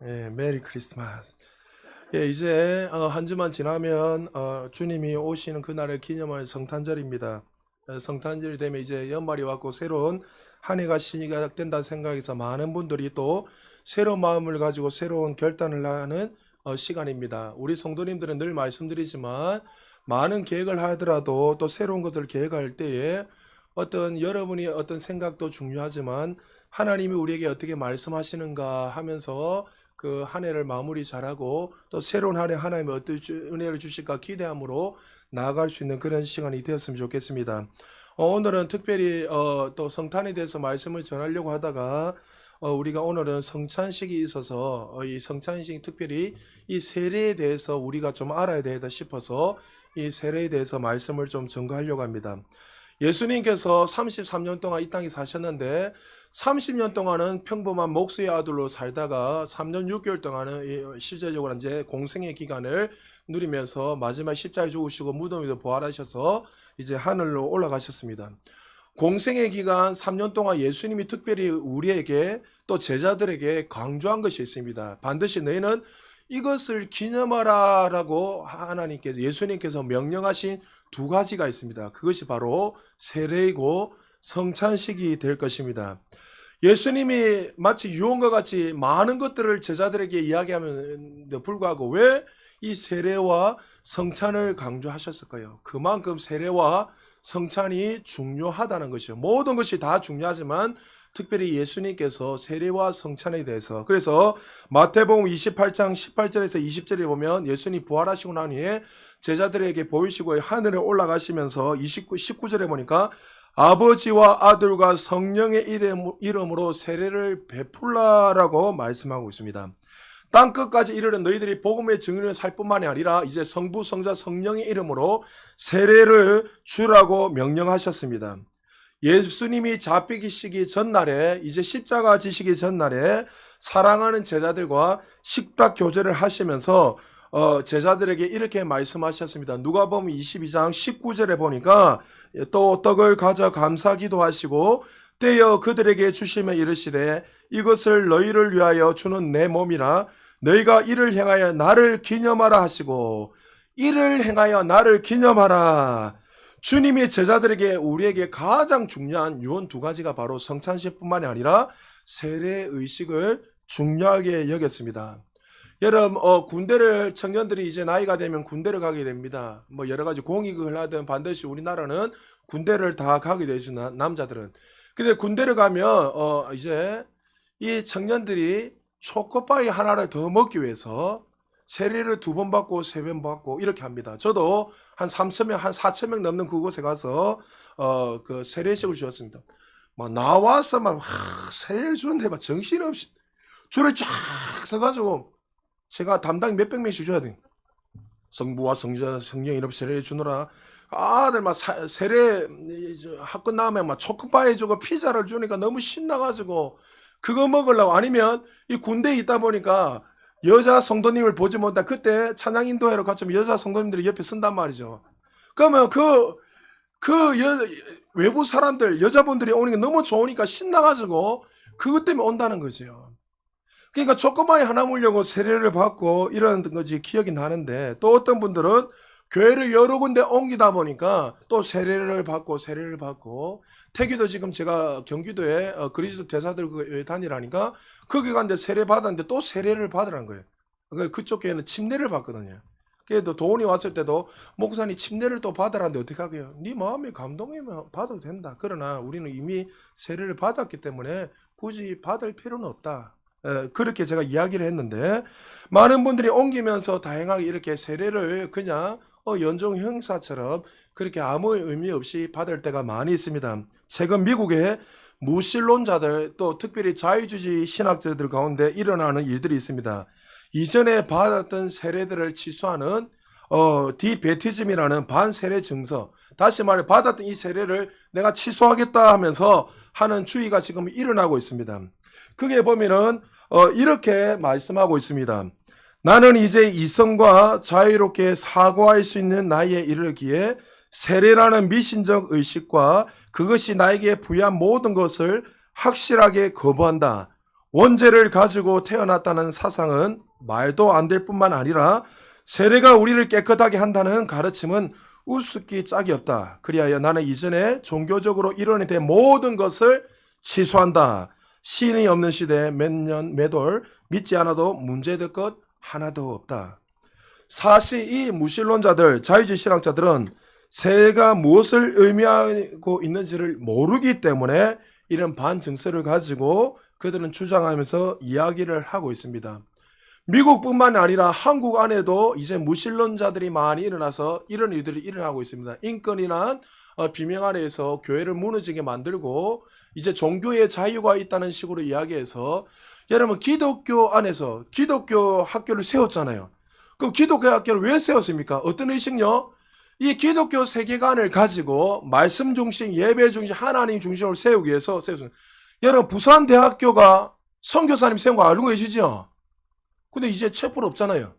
예, 메리 크리스마스. 예, 이제 한 주만 지나면 주님이 오시는 그날을 기념할 성탄절입니다. 성탄절이 되면 이제 연말이 왔고 새로운 한 해가 시작된다 생각해서 많은 분들이 또 새로운 마음을 가지고 새로운 결단을 하는 시간입니다. 우리 성도님들은 늘 말씀드리지만 많은 계획을 하더라도 또 새로운 것을 계획할 때에 어떤 여러분이 어떤 생각도 중요하지만 하나님이 우리에게 어떻게 말씀하시는가 하면서 그 한 해를 마무리 잘하고 또 새로운 한 해 하나님이 어떤 은혜를 주실까 기대함으로 나아갈 수 있는 그런 시간이 되었으면 좋겠습니다. 오늘은 특별히 또 성탄에 대해서 말씀을 전하려고 하다가 우리가 오늘은 성찬식이 있어서 이 성찬식 특별히 이 세례에 대해서 우리가 좀 알아야 되다 싶어서 이 세례에 대해서 말씀을 좀 전가하려고 합니다. 예수님께서 33년 동안 이 땅에 사셨는데 30년 동안은 평범한 목수의 아들로 살다가 3년 6개월 동안은 실제적으로 이제 공생의 기간을 누리면서 마지막 십자가에 죽으시고 무덤에서 부활하셔서 이제 하늘로 올라가셨습니다. 공생의 기간 3년 동안 예수님이 특별히 우리에게 또 제자들에게 강조한 것이 있습니다. 반드시 너희는 이것을 기념하라라고 하나님께서 예수님께서 명령하신 두 가지가 있습니다. 그것이 바로 세례이고 성찬식이 될 것입니다. 예수님이 마치 유언과 같이 많은 것들을 제자들에게 이야기하면서 불구하고 왜 이 세례와 성찬을 강조하셨을까요? 그만큼 세례와 성찬이 중요하다는 것이요. 모든 것이 다 중요하지만 특별히 예수님께서 세례와 성찬에 대해서 그래서 마태복음 28장 18절에서 20절에 보면 예수님 부활하시고 난 후에 제자들에게 보이시고 하늘에 올라가시면서 19절에 보니까 아버지와 아들과 성령의 이름으로 세례를 베풀라라고 말씀하고 있습니다. 땅끝까지 이르는 너희들이 복음의 증인을 살 뿐만이 아니라 이제 성부, 성자, 성령의 이름으로 세례를 주라고 명령하셨습니다. 예수님이 잡히시기 전날에 이제 십자가 지시기 전날에 사랑하는 제자들과 식탁 교제를 하시면서 제자들에게 이렇게 말씀하셨습니다. 누가복음 22장 19절에 보니까 또 떡을 가져 감사기도 하시고 떼어 그들에게 주시며 이르시되 이것을 너희를 위하여 주는 내 몸이라 너희가 이를 행하여 나를 기념하라 하시고 이를 행하여 나를 기념하라. 주님이 제자들에게 우리에게 가장 중요한 유언 두 가지가 바로 성찬식뿐만이 아니라 세례의식을 중요하게 여겼습니다. 여러분 군대를 청년들이 이제 나이가 되면 군대를 가게 됩니다. 뭐 여러 가지 공익을 하든 반드시 우리나라는 군대를 다 가게 되시나 남자들은. 근데 군대를 가면 이제 이 청년들이 초코파이 하나를 더 먹기 위해서 세례를 2번 받고 3번 받고 이렇게 합니다. 저도 한 3,000명, 한 4,000명 넘는 그곳에 가서 그 세례식을 주었습니다. 막 나와서 막 세례를 주는데 막 정신없이 줄을 쫙 서가지고 제가 담당 몇백 명씩 줘야 돼. 성부와 성자, 성령 이름 세례를 주노라. 아들 막 세례 학교 나오면 막 초코파이 주고 피자를 주니까 너무 신나가지고 그거 먹으려고 아니면 이 군대에 있다 보니까 여자 성도님을 보지 못한다. 그때 찬양 인도회로 같이 여자 성도님들이 옆에 쓴단 말이죠. 그러면 외부 사람들, 여자분들이 오는 게 너무 좋으니까 신나가지고 그것 때문에 온다는 거죠. 그러니까 초코바이 하나 물려고 세례를 받고 이런 거지 기억이 나는데 또 어떤 분들은 교회를 여러 군데 옮기다 보니까 또 세례를 받고 태기도 지금 제가 경기도에 그리스도 대사들 교회 다니라니까 거기 갔는데 세례 받았는데 또 세례를 받으라는 거예요. 그쪽 교회는 침례를 받거든요. 그래도 돈이 왔을 때도 목사님 침례를 또 받으라는데 어떻게 하게요? 네 마음이 감동이면 받아도 된다. 그러나 우리는 이미 세례를 받았기 때문에 굳이 받을 필요는 없다. 그렇게 제가 이야기를 했는데 많은 분들이 옮기면서 다행하게 이렇게 세례를 그냥 연종 형사처럼 그렇게 아무 의미 없이 받을 때가 많이 있습니다. 최근 미국의 무신론자들 또 특별히 자유주의 신학자들 가운데 일어나는 일들이 있습니다. 이전에 받았던 세례들을 취소하는 디베티즘이라는 반세례 증서, 다시 말해 받았던 이 세례를 내가 취소하겠다 하면서 하는 주의가 지금 일어나고 있습니다. 그게 보면은 이렇게 말씀하고 있습니다. 나는 이제 이성과 자유롭게 사고할 수 있는 나이에 이르기에 세례라는 미신적 의식과 그것이 나에게 부여한 모든 것을 확실하게 거부한다. 원죄를 가지고 태어났다는 사상은 말도 안 될 뿐만 아니라 세례가 우리를 깨끗하게 한다는 가르침은 우습기 짝이 없다. 그리하여 나는 이전에 종교적으로 이론이 된 모든 것을 취소한다. 신이 없는 시대에 몇 년 몇월 믿지 않아도 문제될 것 하나도 없다. 사실 이 무신론자들, 자유주의 신학자들은 세례가 무엇을 의미하고 있는지를 모르기 때문에 이런 반증서를 가지고 그들은 주장하면서 이야기를 하고 있습니다. 미국뿐만 아니라 한국 안에도 이제 무신론자들이 많이 일어나서 이런 일들이 일어나고 있습니다. 인권이란 비명 아래에서 교회를 무너지게 만들고 이제 종교의 자유가 있다는 식으로 이야기해서 여러분 기독교 안에서 기독교 학교를 세웠잖아요. 그럼 기독교 학교를 왜 세웠습니까? 어떤 의식요? 이 기독교 세계관을 가지고 말씀 중심, 예배 중심, 하나님 중심으로 세우기 위해서 세웠습니다. 여러분 부산대학교가 선교사님 세운 거 알고 계시죠? 근데 이제 촛불 없잖아요.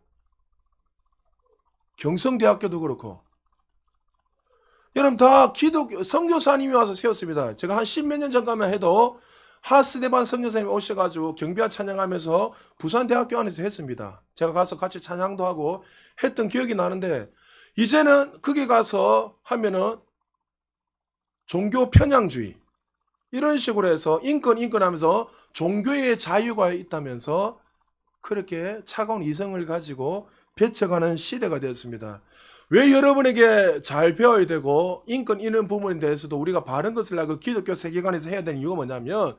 경성대학교도 그렇고. 여러분 다 기독교 선교사님이 와서 세웠습니다. 제가 한 10몇 년 전까지만 해도 하스데반 선교사님이 오셔가지고 경비와 찬양하면서 부산대학교 안에서 했습니다. 제가 가서 같이 찬양도 하고 했던 기억이 나는데 이제는 거기 가서 하면은 종교 편향주의 이런 식으로 해서 인권 하면서 종교의 자유가 있다면서 그렇게 차가운 이성을 가지고 배쳐가는 시대가 되었습니다. 왜 여러분에게 잘 배워야 되고 인권 이런 부분에 대해서도 우리가 바른 것을 알고 기독교 세계관에서 해야 되는 이유가 뭐냐면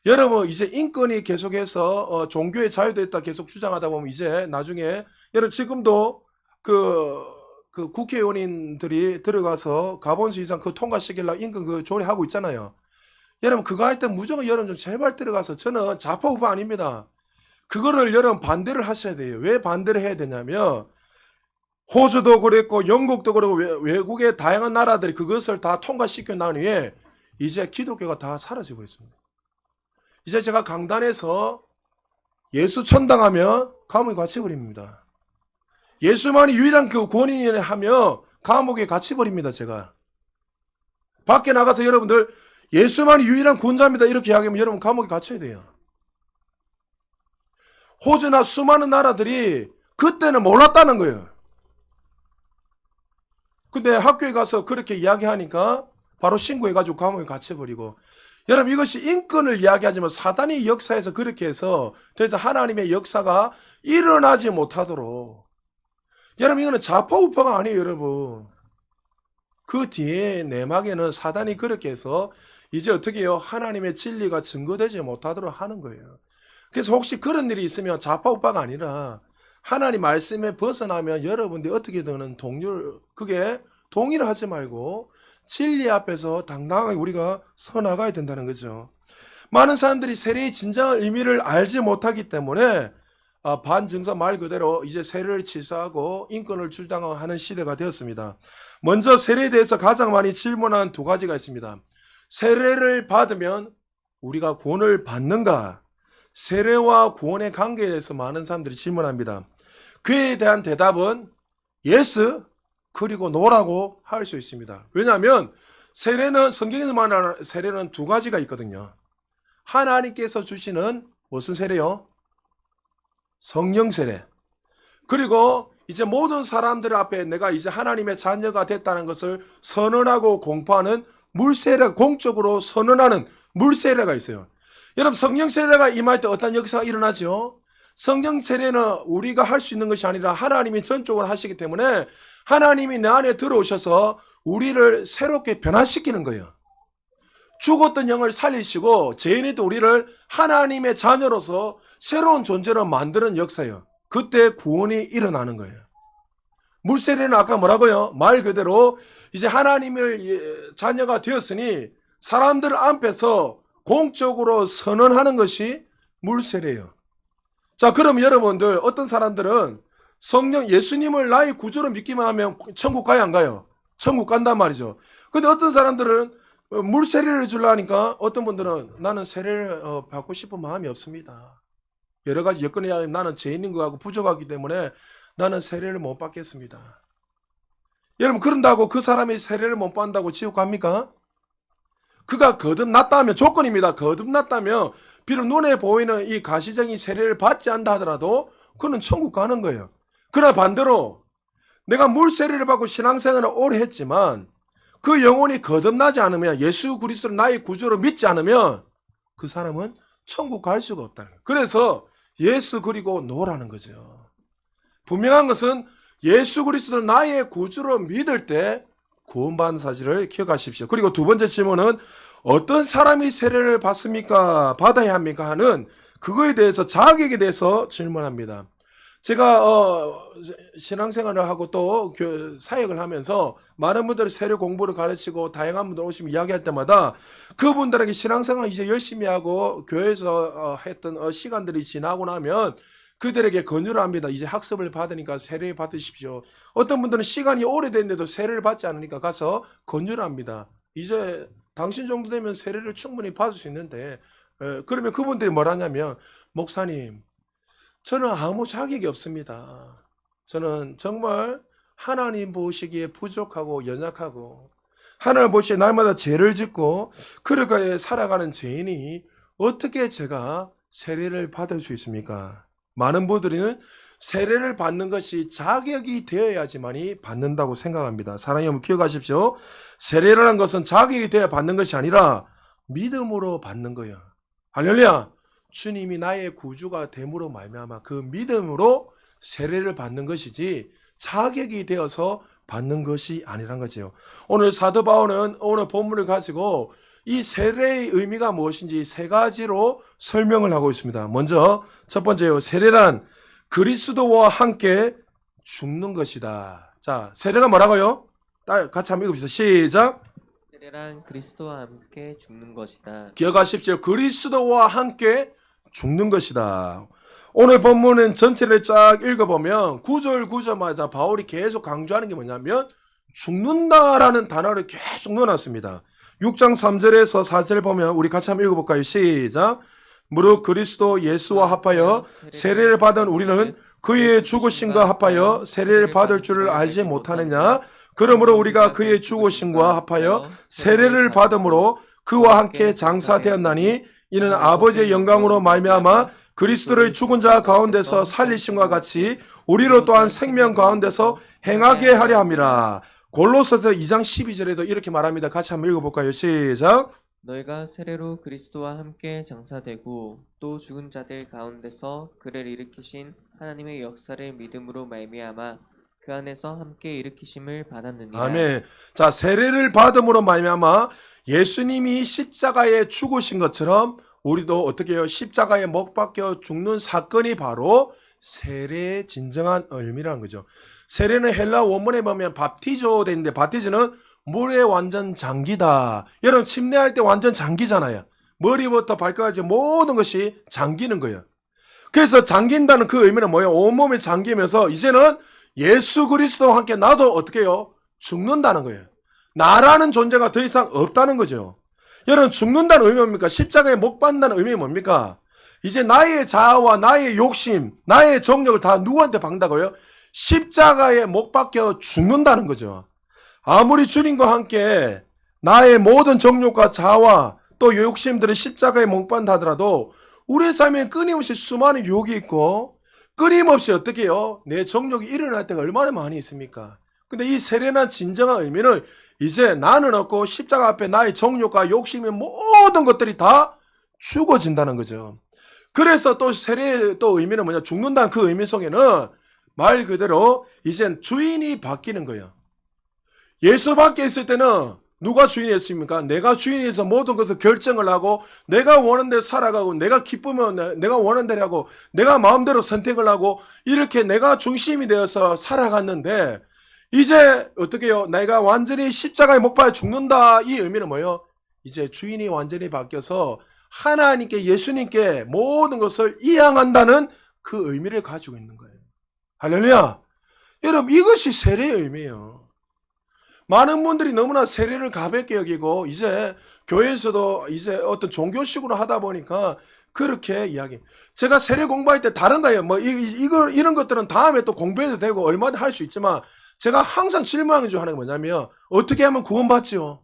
여러분 이제 인권이 계속해서 종교의 자유도 있다 계속 주장하다 보면 이제 나중에 여러분 지금도 그 국회의원들이 들어가서 가본수 이상 그 통과시키려고 인권 그 조례하고 있잖아요. 여러분 그거 할 때 무조건 여러분 좀 제발 들어가서 저는 좌파 우파 아닙니다. 그거를 여러분 반대를 하셔야 돼요. 왜 반대를 해야 되냐면 호주도 그랬고 영국도 그렇고 외국의 다양한 나라들이 그것을 다 통과시켜 난 후에 이제 기독교가 다 사라지고 있습니다. 이제 제가 강단에서 예수 천당하면 감옥에 갇혀버립니다. 예수만이 유일한 그 권위를 하며 감옥에 갇혀버립니다. 제가 밖에 나가서 여러분들 예수만이 유일한 권자입니다 이렇게 이야기하면 여러분 감옥에 갇혀야 돼요. 호주나 수많은 나라들이 그때는 몰랐다는 거예요. 근데 학교에 가서 그렇게 이야기하니까 바로 신고해가지고 감옥에 갇혀버리고 여러분 이것이 인권을 이야기하지만 사단의 역사에서 그렇게 해서 더 이상 하나님의 역사가 일어나지 못하도록 여러분 이거는 좌파우파가 아니에요. 여러분 그 뒤에 내막에는 사단이 그렇게 해서 이제 어떻게 해요? 하나님의 진리가 증거되지 못하도록 하는 거예요. 그래서 혹시 그런 일이 있으면 좌파우파가 아니라 하나님 말씀에 벗어나면 여러분들이 어떻게든 그게 동의를 하지 말고 진리 앞에서 당당하게 우리가 서 나가야 된다는 거죠. 많은 사람들이 세례의 진정한 의미를 알지 못하기 때문에 반증서 말 그대로 이제 세례를 취소하고 인권을 주장하는 시대가 되었습니다. 먼저 세례에 대해서 가장 많이 질문하는 두 가지가 있습니다. 세례를 받으면 우리가 구원을 받는가? 세례와 구원의 관계에 대해서 많은 사람들이 질문합니다. 그에 대한 대답은 yes 그리고 no라고 할 수 있습니다. 왜냐하면 세례는 성경에서 말하는 세례는 두 가지가 있거든요. 하나님께서 주시는 무슨 세례요? 성령 세례. 그리고 이제 모든 사람들 앞에 내가 이제 하나님의 자녀가 됐다는 것을 선언하고 공포하는 물세례, 공적으로 선언하는 물세례가 있어요. 여러분 성령 세례가 임할 때 어떤 역사가 일어나죠? 성령 세례는 우리가 할 수 있는 것이 아니라 하나님이 전적으로 하시기 때문에 하나님이 내 안에 들어오셔서 우리를 새롭게 변화시키는 거예요. 죽었던 영을 살리시고 죄인이도 우리를 하나님의 자녀로서 새로운 존재로 만드는 역사예요. 그때 구원이 일어나는 거예요. 물세례는 아까 뭐라고요? 말 그대로 이제 하나님의 자녀가 되었으니 사람들 앞에서 공적으로 선언하는 것이 물세례예요. 자, 그럼 여러분들 어떤 사람들은 성령 예수님을 나의 구주로 믿기만 하면 천국 가야 안 가요? 천국 간단 말이죠. 근데 어떤 사람들은 물 세례를 주려니까 어떤 분들은 나는 세례를 받고 싶은 마음이 없습니다. 여러 가지 여건에 의하면 나는 죄인인 것 같고 부족하기 때문에 나는 세례를 못 받겠습니다. 여러분 그런다고 그 사람이 세례를 못 받는다고 지옥 갑니까? 그가 거듭났다면, 조건입니다. 거듭났다면 비록 눈에 보이는 이 가시적인 세례를 받지 않다 하더라도 그는 천국 가는 거예요. 그러나 반대로 내가 물 세례를 받고 신앙생활을 오래 했지만 그 영혼이 거듭나지 않으면, 예수 그리스도를 나의 구주로 믿지 않으면 그 사람은 천국 갈 수가 없다는 거예요. 그래서 예수 그리고 노라는 거죠. 분명한 것은 예수 그리스도를 나의 구주로 믿을 때 구원받은 사실을 기억하십시오. 그리고 두 번째 질문은 어떤 사람이 세례를 받습니까? 받아야 합니까? 하는 그거에 대해서, 자격에 대해서 질문합니다. 제가 신앙생활을 하고 또 사역을 하면서 많은 분들이 세례 공부를 가르치고 다양한 분들 오시면 이야기할 때마다 그분들에게 신앙생활 이제 열심히 하고 교회에서 했던 시간들이 지나고 나면 그들에게 권유를 합니다. 이제 학습을 받으니까 세례 받으십시오. 어떤 분들은 시간이 오래됐는데도 세례를 받지 않으니까 가서 권유를 합니다. 이제 당신 정도 되면 세례를 충분히 받을 수 있는데, 그러면 그분들이 뭘 하냐면, 목사님, 저는 아무 자격이 없습니다. 저는 정말 하나님 보시기에 부족하고 연약하고 하나님 보시기에 날마다 죄를 짓고 그렇게 살아가는 죄인이 어떻게 제가 세례를 받을 수 있습니까? 많은 분들은 세례를 받는 것이 자격이 되어야지만이 받는다고 생각합니다. 사랑하는 여러분 기억하십시오. 세례라는 것은 자격이 되어야 받는 것이 아니라 믿음으로 받는 거예요. 할렐루야. 주님이 나의 구주가 됨으로 말미암아 그 믿음으로 세례를 받는 것이지 자격이 되어서 받는 것이 아니란 거지요. 오늘 사도 바울은 오늘 본문을 가지고 이 세례의 의미가 무엇인지 세 가지로 설명을 하고 있습니다. 먼저 첫 번째요. 세례란 그리스도와 함께 죽는 것이다. 자, 세례가 뭐라고요? 같이 한번 읽읍시다. 시작. 세례란 그리스도와 함께 죽는 것이다. 기억하십시오. 그리스도와 함께 죽는 것이다. 오늘 본문은 전체를 쫙 읽어보면 구절마다 바울이 계속 강조하는 게 뭐냐면 죽는다라는 단어를 계속 넣어놨습니다. 6장 3절에서 4절 보면 우리 같이 한번 읽어볼까요? 시작. 무릇 그리스도 예수와 합하여 세례를 받은 우리는 그의 죽으심과 합하여 세례를 받을 줄을 알지 못하느냐? 그러므로 우리가 그의 죽으심과 합하여 세례를 받음으로 그와 함께 장사되었나니 이는 아버지의 영광으로 말미암아 그리스도를 죽은 자 가운데서 살리심과 같이 우리로 또한 생명 가운데서 행하게 하려 함이라. 골로새서 2장 12절에도 이렇게 말합니다. 같이 한번 읽어볼까요? 시작. 너희가 세례로 그리스도와 함께 장사되고 또 죽은 자들 가운데서 그를 일으키신 하나님의 역사를 믿음으로 말미암아 그 안에서 함께 일으키심을 받았느니라. 아멘. 자, 세례를 받음으로 말미암아 예수님이 십자가에 죽으신 것처럼 우리도 어떻게 해요? 십자가에 못 박혀 죽는 사건이 바로 세례의 진정한 의미라는 거죠. 세례는 헬라 원문에 보면 밥티조 되는데 밥티조는 물에 완전 잠기다. 여러분 침례할 때 완전 잠기잖아요. 머리부터 발끝까지 모든 것이 잠기는 거예요. 그래서 잠긴다는 그 의미는 뭐예요? 온몸이 잠기면서 이제는 예수 그리스도와 함께 나도 어떻게 해요? 죽는다는 거예요. 나라는 존재가 더 이상 없다는 거죠. 여러분 죽는다는 의미 뭡니까? 십자가에 못 박는다는 의미 뭡니까? 이제 나의 자아와 나의 욕심, 나의 정력을 다 누구한테 박는다고요? 십자가에 못 박혀 죽는다는 거죠. 아무리 주님과 함께 나의 모든 정욕과 자아와 또 욕심들을 십자가에 못 박는다 하더라도 우리의 삶에 끊임없이 수많은 유혹이 있고 끊임없이 어떻게 해요? 내 정욕이 일어날 때가 얼마나 많이 있습니까? 근데 이 세례난 진정한 의미는 이제 나는 없고 십자가 앞에 나의 정욕과 욕심의 모든 것들이 다 죽어진다는 거죠. 그래서 또 세례의 또 의미는 뭐냐? 죽는다는 그 의미 속에는 말 그대로 이젠 주인이 바뀌는 거예요. 예수 밖에 있을 때는 누가 주인이었습니까? 내가 주인에서 모든 것을 결정을 하고 내가 원하는 대로 살아가고 내가 기쁘면 내가 원하는 대로 하고 내가 마음대로 선택을 하고 이렇게 내가 중심이 되어서 살아갔는데 이제 어떻게 해요? 내가 완전히 십자가에 못 박혀 죽는다. 이 의미는 뭐예요? 이제 주인이 완전히 바뀌어서 하나님께 예수님께 모든 것을 이양한다는 그 의미를 가지고 있는 거예요. 할렐루야. 여러분 이것이 세례의 의미예요. 많은 분들이 너무나 세례를 가볍게 여기고 이제 교회에서도 이제 어떤 종교식으로 하다 보니까 그렇게 이야기. 제가 세례 공부할 때 다른 거예요. 뭐 이런 것들은 다음에 또 공부해도 되고 얼마든 할 수 있지만 제가 항상 질문하는 중 하는 게 뭐냐면 어떻게 하면 구원받지요?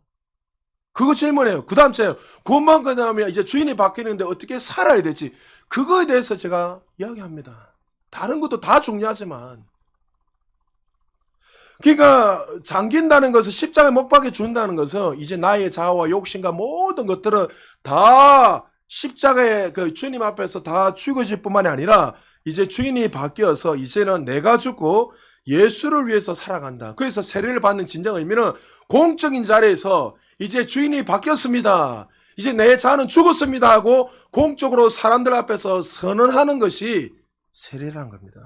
그거 질문해요. 그 다음 째 구원만 끝나면 이제 주인이 바뀌는데 어떻게 살아야 될지 그거에 대해서 제가 이야기합니다. 다른 것도 다 중요하지만 그러니까 잠긴다는 것은 십자가에 못 박혀 준다는 것은 이제 나의 자아와 욕심과 모든 것들은 다 십자가에 그 주님 앞에서 다 죽어질 뿐만이 아니라 이제 주인이 바뀌어서 이제는 내가 죽고 예수를 위해서 살아간다. 그래서 세례를 받는 진정 의미는 공적인 자리에서 이제 주인이 바뀌었습니다. 이제 내 자는 죽었습니다 하고 공적으로 사람들 앞에서 선언하는 것이 세례라는 겁니다.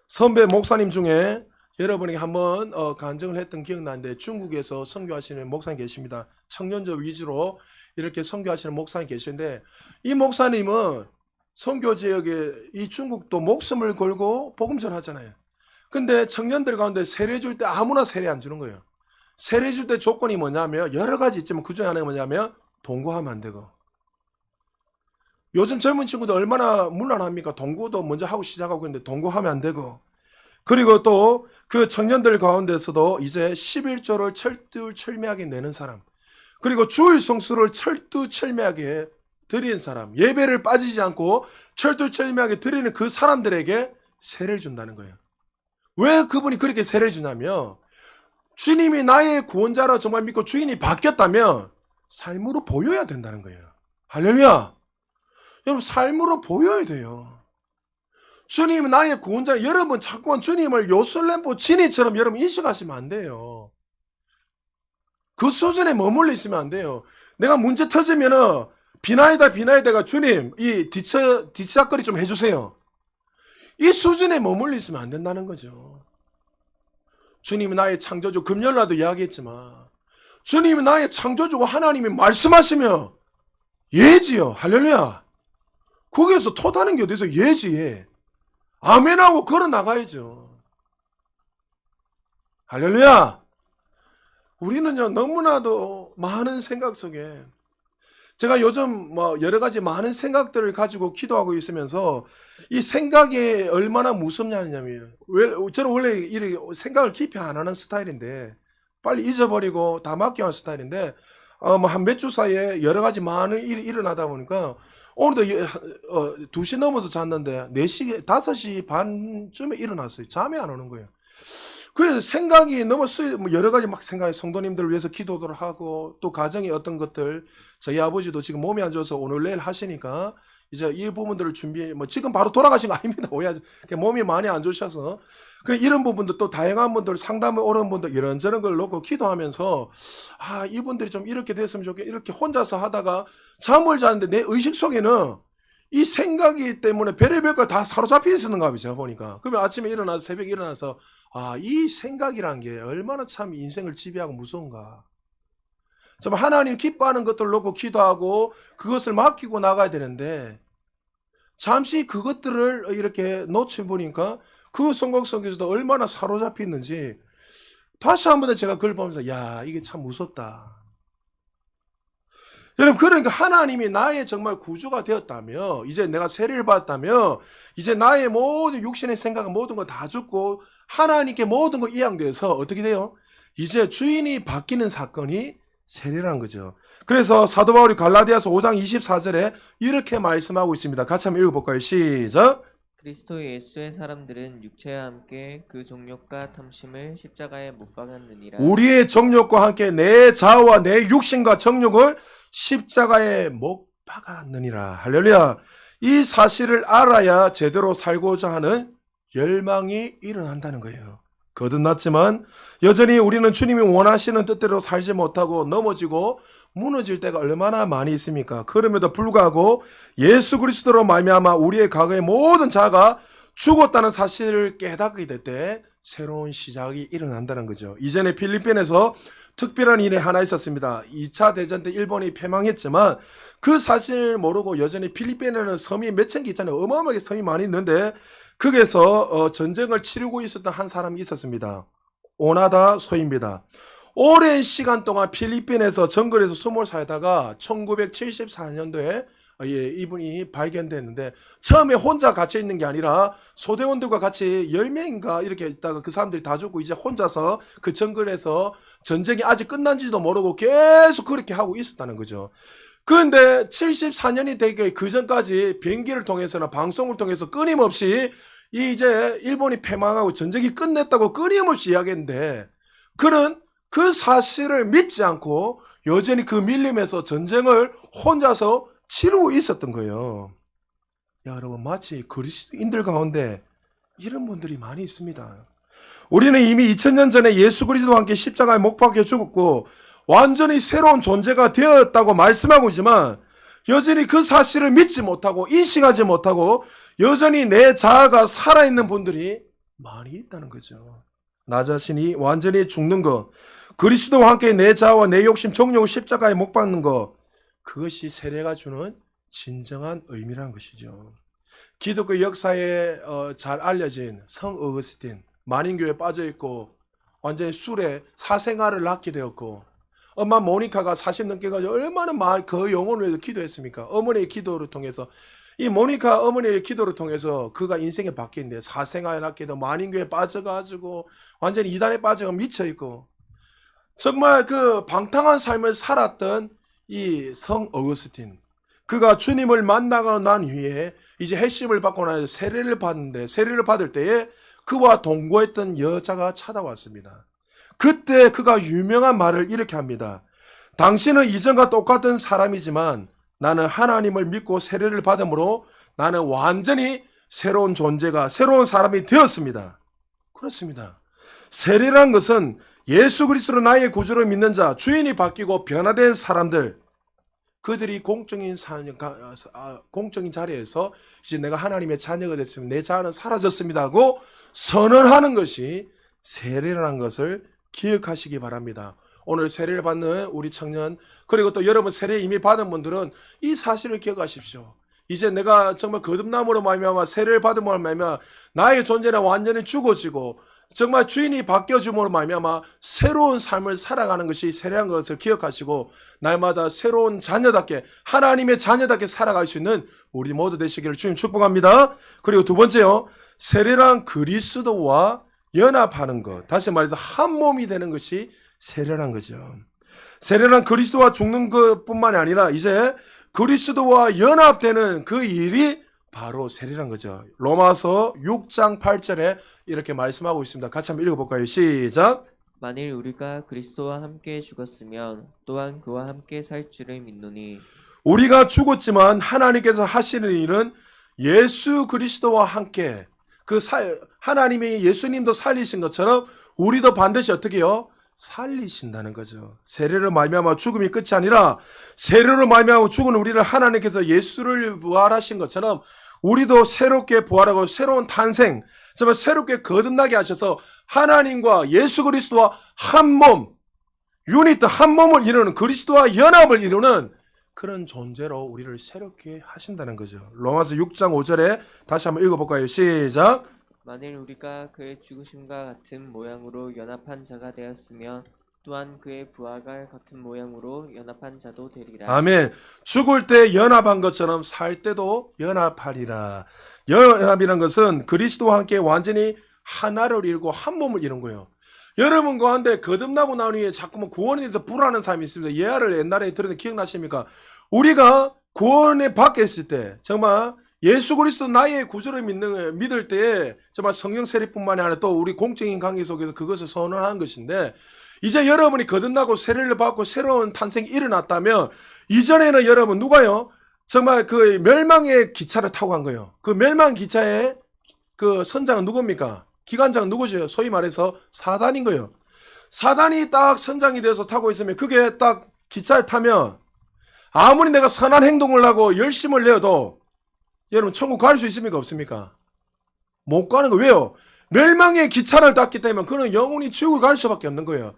선배 목사님 중에 여러분이 한번 간증을 했던 기억나는데 중국에서 선교하시는 목사님 계십니다. 청년자 위주로 이렇게 선교하시는 목사님 계시는데 이 목사님은 선교 지역에 이 중국도 목숨을 걸고 복음 전하잖아요. 근데 청년들 가운데 세례 줄 때 아무나 세례 안 주는 거예요. 세례 줄 때 조건이 뭐냐면 여러 가지 있지만 그 중에 하나가 뭐냐면 동거하면 안 되고 요즘 젊은 친구들 얼마나 문란합니까? 동거도 먼저 하고 시작하고 있는데 동거하면 안 되고 그리고 또 그 청년들 가운데서도 이제 11조를 철두철미하게 내는 사람 그리고 주일 성수를 철두철미하게 드리는 사람 예배를 빠지지 않고 철두철미하게 드리는 그 사람들에게 세례를 준다는 거예요. 왜 그분이 그렇게 세례를 주냐면 주님이 나의 구원자라 정말 믿고 주인이 바뀌었다면 삶으로 보여야 된다는 거예요. 할렐루야. 여러분 삶으로 보여야 돼요. 주님은 나의 구원자. 여러분 자꾸만 주님을 요술램보 진이처럼 여러분 인식하시면 안 돼요. 그 수준에 머물러 있으면 안 돼요. 내가 문제 터지면은 비나이다가 주님 이 뒤치다거리 좀 해주세요. 이 수준에 머물러 있으면 안 된다는 거죠. 주님은 나의 창조주 금요일날도 이야기했지만 주님은 나의 창조주고 하나님이 말씀하시며 예지요. 할렐루야. 거기에서 토다는 게 어디서 예지에 아멘하고 걸어 나가야죠. 할렐루야. 우리는요 너무나도 많은 생각 속에 제가 요즘 뭐 여러 가지 많은 생각들을 가지고 기도하고 있으면서 이 생각이 얼마나 무섭냐면 저는 원래 이렇게 생각을 깊이 안 하는 스타일인데 빨리 잊어버리고 다 맡겨하는 스타일인데 뭐 한 몇 주 사이에 여러 가지 많은 일이 일어나다 보니까 오늘도 2시 넘어서 잤는데 4시, 5시 반쯤에 일어났어요. 잠이 안 오는 거예요. 그래서 생각이 너무 뭐 여러 가지 막 생각이 성도님들을 위해서 기도를 하고 또 가정의 어떤 것들 저희 아버지도 지금 몸이 안 좋아서 오늘 내일 하시니까 이제 이 부분들을 준비해 뭐 지금 바로 돌아가신 거 아닙니다. 오해하지. 몸이 많이 안 좋으셔서 이런 부분도 또 다양한 분들 상담을 오는 분들 이런저런 걸 놓고 기도하면서 이분들이 좀 이렇게 됐으면 좋겠다 이렇게 혼자서 하다가 잠을 자는데 내 의식 속에는 이 생각이 때문에 별의별 걸 다 사로잡혀 있었는가 봐요. 제가 보니까. 그러면 아침에 일어나서 새벽에 일어나서 이 생각이란 게 얼마나 참 인생을 지배하고 무서운가. 정말 하나님 기뻐하는 것들을 놓고 기도하고 그것을 맡기고 나가야 되는데 잠시 그것들을 이렇게 놓쳐보니까 그 성공 속에서도 얼마나 사로잡혀 있는지 다시 한 번 더 제가 그걸 보면서 이게 참 무섭다. 여러분 그러니까 하나님이 나의 정말 구주가 되었다며 이제 내가 세례를 받았다며 이제 나의 모든 육신의 생각은 모든 거 다 죽고 하나님께 모든 거 이양돼서 어떻게 돼요? 이제 주인이 바뀌는 사건이 세례라는 거죠. 그래서 사도 바울이 갈라디아서 5장 24절에 이렇게 말씀하고 있습니다. 같이 한번 읽어볼까요? 시작. 그리스도 예수의 사람들은 육체와 함께 그 정욕과 탐심을 십자가에 못 박았느니라. 우리의 정욕과 함께 내 자아와 내 육신과 정욕을 십자가에 못 박았느니라. 할렐루야. 이 사실을 알아야 제대로 살고자 하는 열망이 일어난다는 거예요. 거듭났지만 여전히 우리는 주님이 원하시는 뜻대로 살지 못하고 넘어지고 무너질 때가 얼마나 많이 있습니까? 그럼에도 불구하고 예수 그리스도로 말미암아 우리의 과거의 모든 자가 죽었다는 사실을 깨닫게 될 때 새로운 시작이 일어난다는 거죠. 이전에 필리핀에서 특별한 일이 하나 있었습니다. 2차 대전 때 일본이 패망했지만 그 사실을 모르고 여전히 필리핀에는 섬이 몇천 개 있잖아요. 어마어마하게 섬이 많이 있는데 거기에서 전쟁을 치르고 있었던 한 사람이 있었습니다. 오나다 소입니다. 오랜 시간 동안 필리핀에서 정글에서 숨을 살다가 1974년도에 이분이 발견됐는데 처음에 혼자 갇혀 있는 게 아니라 소대원들과 같이 10명인가 이렇게 있다가 그 사람들이 다 죽고 이제 혼자서 그 정글에서 전쟁이 아직 끝난지도 모르고 계속 그렇게 하고 있었다는 거죠. 그런데 74년이 되기 그 전까지 비행기를 통해서나 방송을 통해서 끊임없이 이제 일본이 패망하고 전쟁이 끝냈다고 끊임없이 이야기했는데 그는 그 사실을 믿지 않고 여전히 그 밀림에서 전쟁을 혼자서 치르고 있었던 거예요. 야, 여러분, 마치 그리스도인들 가운데 이런 분들이 많이 있습니다. 우리는 이미 2000년 전에 예수 그리스도와 함께 십자가에 못 박혀 죽었고 완전히 새로운 존재가 되었다고 말씀하고 있지만 여전히 그 사실을 믿지 못하고 인식하지 못하고 여전히 내 자아가 살아있는 분들이 많이 있다는 거죠. 나 자신이 완전히 죽는 것, 그리스도와 함께 내 자아와 내 욕심, 정욕을 십자가에 못 박는 것, 그것이 세례가 주는 진정한 의미라는 것이죠. 기독교 역사에 잘 알려진 성 어거스틴, 만인교에 빠져있고 완전히 술에 사생활을 낳게 되었고 엄마 모니카가 40 넘게 가지고 얼마나 그 영혼을 위해서 기도했습니까? 어머니의 기도를 통해서 이 모니카 어머니의 기도를 통해서 그가 인생에 바뀌는데 사생활을 낳게 되고 만인교에 빠져가지고 완전히 이단에 빠져가 미쳐있고 정말 그 방탕한 삶을 살았던 이 성 어거스틴, 그가 주님을 만나고 난 후에 이제 회심을 받고 나서 세례를 받는데 세례를 받을 때에 그와 동거했던 여자가 찾아왔습니다. 그때 그가 유명한 말을 이렇게 합니다. 당신은 이전과 똑같은 사람이지만 나는 하나님을 믿고 세례를 받음으로 나는 완전히 새로운 존재가 새로운 사람이 되었습니다. 그렇습니다. 세례란 것은 예수 그리스도 나의 구주를 믿는 자, 주인이 바뀌고 변화된 사람들, 그들이 공적인 자리에서 이제 내가 하나님의 자녀가 됐으면 내 자아는 사라졌습니다 하고 선언하는 것이 세례라는 것을 기억하시기 바랍니다. 오늘 세례를 받는 우리 청년, 그리고 또 여러분 세례 이미 받은 분들은 이 사실을 기억하십시오. 이제 내가 정말 거듭남으로 말미암아 세례를 받음으로 말미암아 나의 존재는 완전히 죽어지고 정말 주인이 바뀌어줌으로 말미암아 새로운 삶을 살아가는 것이 세례한 것을 기억하시고 날마다 새로운 자녀답게 하나님의 자녀답게 살아갈 수 있는 우리 모두 되시기를 주님 축복합니다. 그리고 두 번째요, 세례란 그리스도와 연합하는 것, 다시 말해서 한 몸이 되는 것이 세례란 거죠. 세례란 그리스도와 죽는 것뿐만이 아니라 이제 그리스도와 연합되는 그 일이 바로 세례란 거죠. 로마서 6장 8절에 이렇게 말씀하고 있습니다. 같이 한번 읽어볼까요? 시작. 만일 우리가 그리스도와 함께 죽었으면 또한 그와 함께 살 줄을 믿노니 우리가 죽었지만 하나님께서 하시는 일은 예수 그리스도와 함께 하나님이 예수님도 살리신 것처럼 우리도 반드시 어떻게 해요? 살리신다는 거죠. 세례로 말미암아 죽음이 끝이 아니라 세례로 말미암아 죽은 우리를 하나님께서 예수를 부활하신 것처럼 우리도 새롭게 부활하고 새로운 탄생, 정말 새롭게 거듭나게 하셔서 하나님과 예수 그리스도와 한 몸, 유니트 한 몸을 이루는 그리스도와 연합을 이루는 그런 존재로 우리를 새롭게 하신다는 거죠. 로마서 6장 5절에 다시 한번 읽어볼까요? 시작. 만일 우리가 그의 죽으심과 같은 모양으로 연합한 자가 되었으면 또한 그의 부활과 같은 모양으로 연합한 자도 되리라. 아멘. 죽을 때 연합한 것처럼 살 때도 연합하리라. 연합이란 것은 그리스도와 함께 완전히 하나를 이루고 한 몸을 이룬 거예요. 여러분 가운데 거듭나고 난 후에 자꾸만 구원에 대해서 불안한 사람이 있습니다. 예화를 옛날에 들었는데 기억나십니까? 우리가 구원에 받겠을 때 정말 예수 그리스도 나의 구주를 믿을 때에 정말 성령 세례뿐만이 아니라 또 우리 공적인 관계 속에서 그것을 선언하는 것인데 이제 여러분이 거듭나고 세례를 받고 새로운 탄생이 일어났다면 이전에는 여러분 누가요? 정말 그 멸망의 기차를 타고 간 거예요. 그 멸망 기차의 그 선장은 누굽니까? 기관장은 누구죠? 소위 말해서 사단인 거예요. 사단이 딱 선장이 돼서 타고 있으면 그게 딱 기차를 타면 아무리 내가 선한 행동을 하고 열심을 내어도 여러분 천국 갈 수 있습니까? 없습니까? 못 가는 거. 왜요? 멸망의 기차를 탔기 때문에 그는 영원히 지옥을 갈 수밖에 없는 거예요.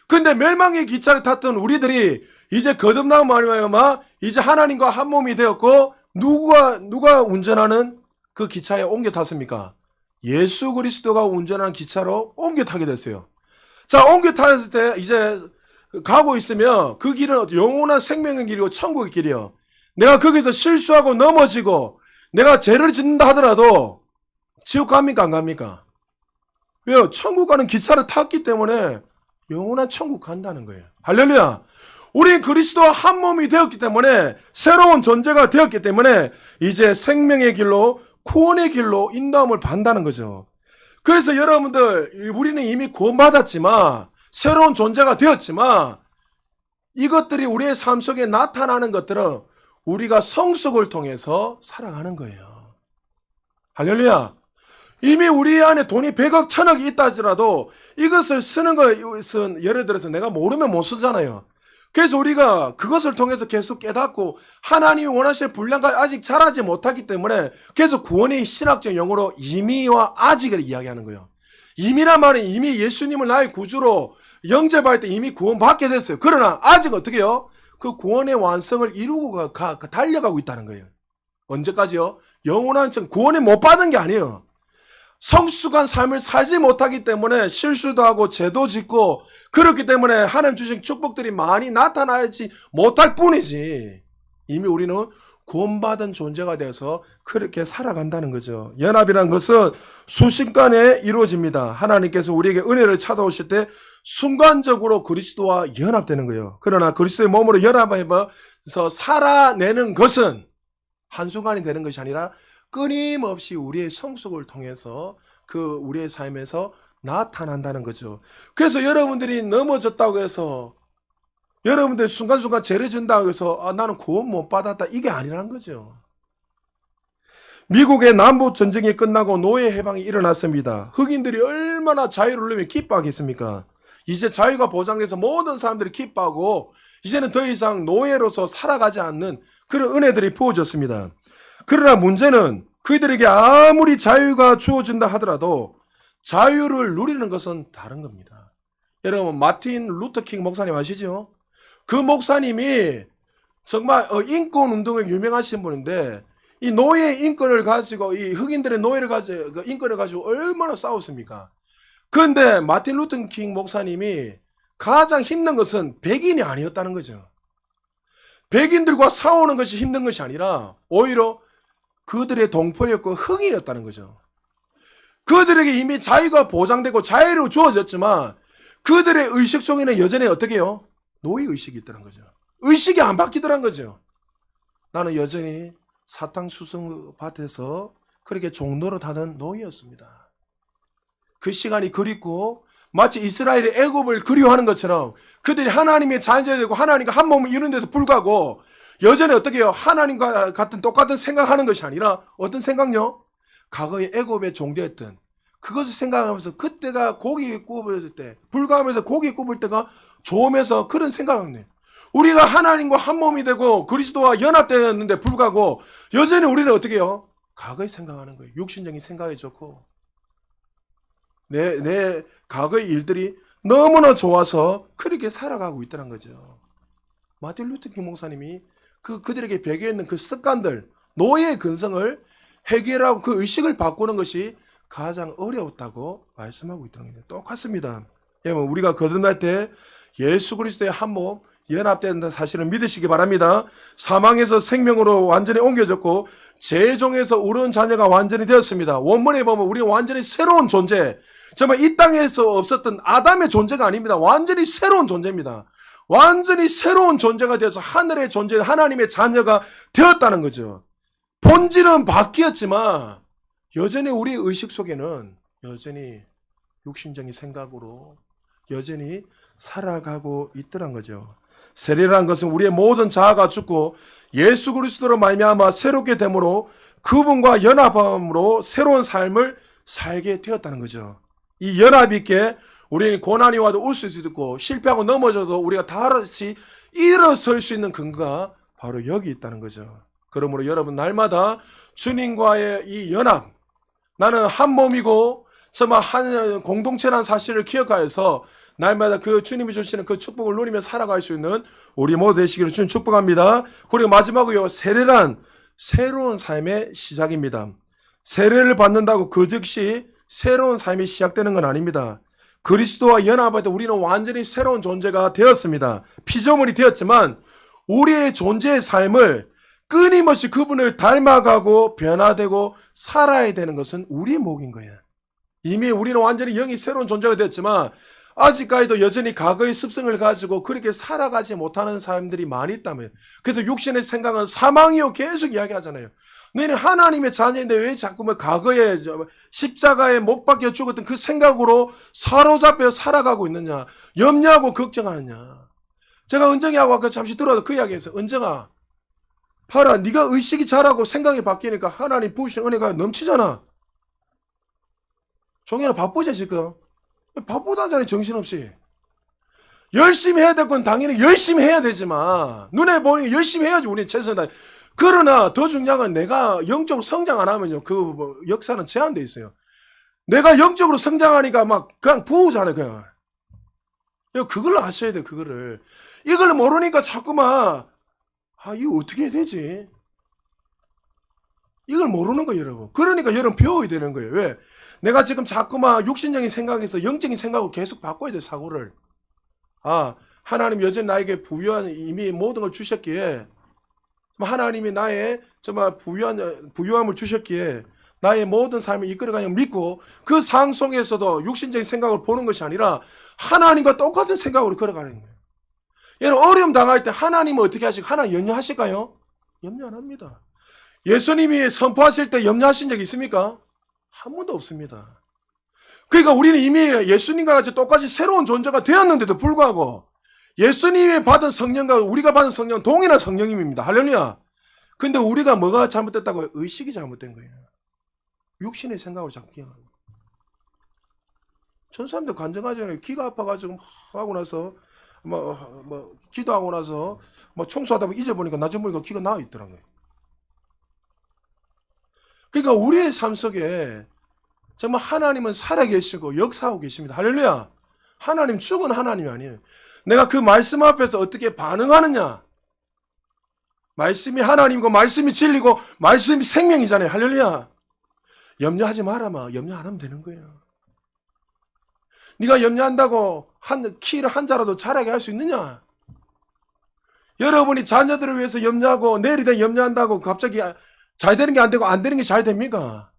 근데 멸망의 기차를 탔던 우리들이 이제 거듭나고 말미암아 이제 하나님과 한 몸이 되었고 누가 운전하는 그 기차에 옮겨 탔습니까? 예수 그리스도가 운전하는 기차로 옮겨 타게 됐어요. 자, 옮겨 탔을 때 이제 가고 있으면 그 길은 영원한 생명의 길이고 천국의 길이요. 내가 거기서 실수하고 넘어지고 내가 죄를 짓는다 하더라도 지옥 갑니까 안 갑니까? 왜요? 천국 가는 기차를 탔기 때문에 영원한 천국 간다는 거예요. 할렐루야. 우리 그리스도와 한 몸이 되었기 때문에 새로운 존재가 되었기 때문에 이제 생명의 길로 구원의 길로 인도함을 받는다는 거죠. 그래서 여러분들 우리는 이미 구원받았지만 새로운 존재가 되었지만 이것들이 우리의 삶 속에 나타나는 것들은 우리가 성숙을 통해서 살아가는 거예요. 할렐루야. 이미 우리 안에 돈이 100억, 1000억이 있다 할지라도 이것을 쓰는 것은 예를 들어서 내가 모르면 못 쓰잖아요. 그래서 우리가 그것을 통해서 계속 깨닫고 하나님이 원하시는 분량과 아직 자라지 못하기 때문에 계속 구원의 신학적 용어로 이미와 아직을 이야기하는 거예요. 이미란 말은 이미 예수님을 나의 구주로 영접할 때 이미 구원받게 됐어요. 그러나 아직 어떻게 해요? 그 구원의 완성을 이루고 달려가고 있다는 거예요. 언제까지요? 영원한 구원을 못 받은 게 아니에요. 성숙한 삶을 살지 못하기 때문에 실수도 하고 죄도 짓고 그렇기 때문에 하나님 주신 축복들이 많이 나타나지 못할 뿐이지 이미 우리는 구원받은 존재가 되어서 그렇게 살아간다는 거죠. 연합이란 것은 순식간에 이루어집니다. 하나님께서 우리에게 은혜를 찾아오실 때 순간적으로 그리스도와 연합되는 거예요. 그러나 그리스도의 몸으로 연합해서 살아내는 것은 한순간이 되는 것이 아니라 끊임없이 우리의 성숙을 통해서 그 우리의 삶에서 나타난다는 거죠. 그래서 여러분들이 넘어졌다고 해서 여러분들 순간순간 죄를 진다고 해서 나는 구원 못 받았다 이게 아니란 거죠. 미국의 남북 전쟁이 끝나고 노예 해방이 일어났습니다. 흑인들이 얼마나 자유를 누리며 기뻐하겠습니까? 이제 자유가 보장돼서 모든 사람들이 기뻐하고 이제는 더 이상 노예로서 살아가지 않는 그런 은혜들이 부어졌습니다. 그러나 문제는 그들에게 아무리 자유가 주어진다 하더라도 자유를 누리는 것은 다른 겁니다. 여러분 마틴 루터킹 목사님 아시죠? 그 목사님이 정말 인권 운동에 유명하신 분인데 이 노예의 인권을 가지고 이 흑인들의 노예를 가지고 인권을 가지고 얼마나 싸웠습니까? 그런데 마틴 루터킹 목사님이 가장 힘든 것은 백인이 아니었다는 거죠. 백인들과 싸우는 것이 힘든 것이 아니라 오히려 그들의 동포였고 흑인이었다는 거죠. 그들에게 이미 자유가 보장되고 자유로 주어졌지만 그들의 의식 속에는 여전히 어떻게 해요? 노예의식이 있다는 거죠. 의식이 안 바뀌더란 거죠. 나는 여전히 사탕수수 밭에서 그렇게 종노릇하던 노예였습니다. 그 시간이 그립고 마치 이스라엘이 애굽을 그리워하는 것처럼 그들이 하나님의 자녀가 되고 하나님과 한 몸을 이루는데도 불구하고 여전히 어떻게 해요? 하나님과 같은 똑같은 생각하는 것이 아니라 어떤 생각요? 과거에 애굽에 종되었던 그것을 생각하면서 그때가 고기 구워질 때 불가하면서 고기 구울 때가 좋으면서 그런 생각을 해요. 우리가 하나님과 한 몸이 되고 그리스도와 연합되었는데 불구하고 여전히 우리는 어떻게 해요? 과거에 생각하는 거예요. 육신적인 생각이 좋고 내 과거의 일들이 너무나 좋아서 그렇게 살아가고 있다는 거죠. 마틴 루터킹 목사님이 그들에게 배겨있는 그 습관들, 노예의 근성을 해결하고 그 의식을 바꾸는 것이 가장 어려웠다고 말씀하고 있다는 거예요. 똑같습니다. 여러분, 우리가 거듭날 때 예수 그리스도의 한 몸, 연합된다는 사실을 믿으시기 바랍니다. 사망에서 생명으로 완전히 옮겨졌고 죄종에서 우러운 자녀가 완전히 되었습니다. 원문에 보면 우리는 완전히 새로운 존재, 정말 이 땅에서 없었던 아담의 존재가 아닙니다. 완전히 새로운 존재입니다. 완전히 새로운 존재가 되어서 하늘의 존재, 하나님의 자녀가 되었다는 거죠. 본질은 바뀌었지만 여전히 우리 의식 속에는 여전히 육신적인 생각으로 여전히 살아가고 있더란 거죠. 세례라는 것은 우리의 모든 자아가 죽고 예수 그리스도로 말미암아 새롭게 됨으로 그분과 연합함으로 새로운 삶을 살게 되었다는 거죠. 이 연합이 있게 우리는 고난이 와도 웃을 수 있고 실패하고 넘어져도 우리가 다시 일어설 수 있는 근거가 바로 여기 있다는 거죠. 그러므로 여러분 날마다 주님과의 이 연합, 나는 한 몸이고 정말 한 공동체라는 사실을 기억하여서 날마다 그 주님이 주시는 그 축복을 누리며 살아갈 수 있는 우리 모두 되시기를 주님 축복합니다. 그리고 마지막으로 세례란 새로운 삶의 시작입니다. 세례를 받는다고 그 즉시 새로운 삶이 시작되는 건 아닙니다. 그리스도와 연합할 때 우리는 완전히 새로운 존재가 되었습니다. 피조물이 되었지만 우리의 존재의 삶을 끊임없이 그분을 닮아가고 변화되고 살아야 되는 것은 우리의 몫인 거예요. 이미 우리는 완전히 영이 새로운 존재가 됐지만 아직까지도 여전히 과거의 습성을 가지고 그렇게 살아가지 못하는 사람들이 많이 있다면, 그래서 육신의 생각은 사망이요 계속 이야기하잖아요. 너희는 하나님의 자녀인데 왜 자꾸 과거에 십자가에 못 박혀 죽었던 그 생각으로 사로잡혀 살아가고 있느냐, 염려하고 걱정하느냐. 제가 은정이하고 아까 잠시 들어도 그 이야기에서, 은정아 봐라, 네가 의식이 자라고 생각이 바뀌니까 하나님 부으신 은혜가 넘치잖아. 종현아 바쁘지 지금? 바쁘다잖아요, 정신없이. 열심히 해야 될 건 당연히 열심히 해야 되지만, 눈에 보이는 열심히 해야지 우리는 최선을 다해. 그러나 더 중요한 건 내가 영적으로 성장 안 하면요, 역사는 제한돼 있어요. 내가 영적으로 성장하니까 막 그냥 부으잖아요, 그냥. 그걸 아셔야 돼요, 그거를. 이걸 모르니까 자꾸만, 이거 어떻게 해야 되지? 이걸 모르는 거예요, 여러분. 그러니까 여러분 배워야 되는 거예요. 왜? 내가 지금 자꾸만 육신적인 생각에서 영적인 생각으로 계속 바꿔야 돼, 사고를. 하나님 여전히 나에게 부유한 이미 모든 걸 주셨기에, 하나님이 나의 정말 부유함을 주셨기에 나의 모든 삶을 이끌어가는 믿고 그 상황 속에서도 육신적인 생각을 보는 것이 아니라 하나님과 똑같은 생각으로 걸어가는 거예요. 여러분, 어려움 당할 때 하나님은 어떻게 하실까요? 하나님 염려하실까요? 염려 안 합니다. 예수님이 선포하실 때 염려하신 적이 있습니까? 한 번도 없습니다. 그러니까 우리는 이미 예수님과 같이 똑같이 새로운 존재가 되었는데도 불구하고 예수님이 받은 성령과 우리가 받은 성령은 동일한 성령님입니다. 할렐루야. 근데 우리가 뭐가 잘못됐다고요? 의식이 잘못된 거예요. 육신의 생각으로 자꾸 기억하는 거예요. 전 사람들 간증하잖아요. 귀가 아파가지고 하고 나서 기도하고 나서 청소하다 보면 잊어보니까 나중에 보니까 귀가 나와 있더라고요. 그러니까 우리의 삶 속에 정말 하나님은 살아계시고 역사하고 계십니다. 할렐루야. 하나님 죽은 하나님이 아니에요. 내가 그 말씀 앞에서 어떻게 반응하느냐. 말씀이 하나님이고 말씀이 진리고 말씀이 생명이잖아요. 할렐루야. 염려하지 마라. 염려 안 하면 되는 거예요. 네가 염려한다고 키를 한 자라도 자라게 할 수 있느냐? 여러분이 자녀들을 위해서 염려하고 내일이 되면 염려한다고 갑자기 잘 되는 게 안 되고 안 되는 게 잘 됩니까?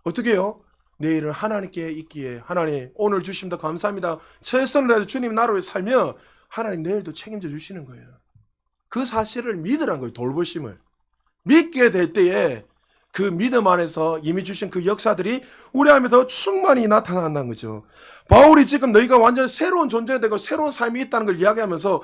어떻게 해요? 내일은 하나님께 있기에 하나님 오늘 주심도 감사합니다. 최선을 다해서 주님 나라를 살며 하나님 내일도 책임져 주시는 거예요. 그 사실을 믿으라는 거예요. 돌보심을. 믿게 될 때에 그 믿음 안에서 이미 주신 그 역사들이 우리 안에 더 충만히 나타난다는 거죠. 바울이 지금 너희가 완전히 새로운 존재가 되고 새로운 삶이 있다는 걸 이야기하면서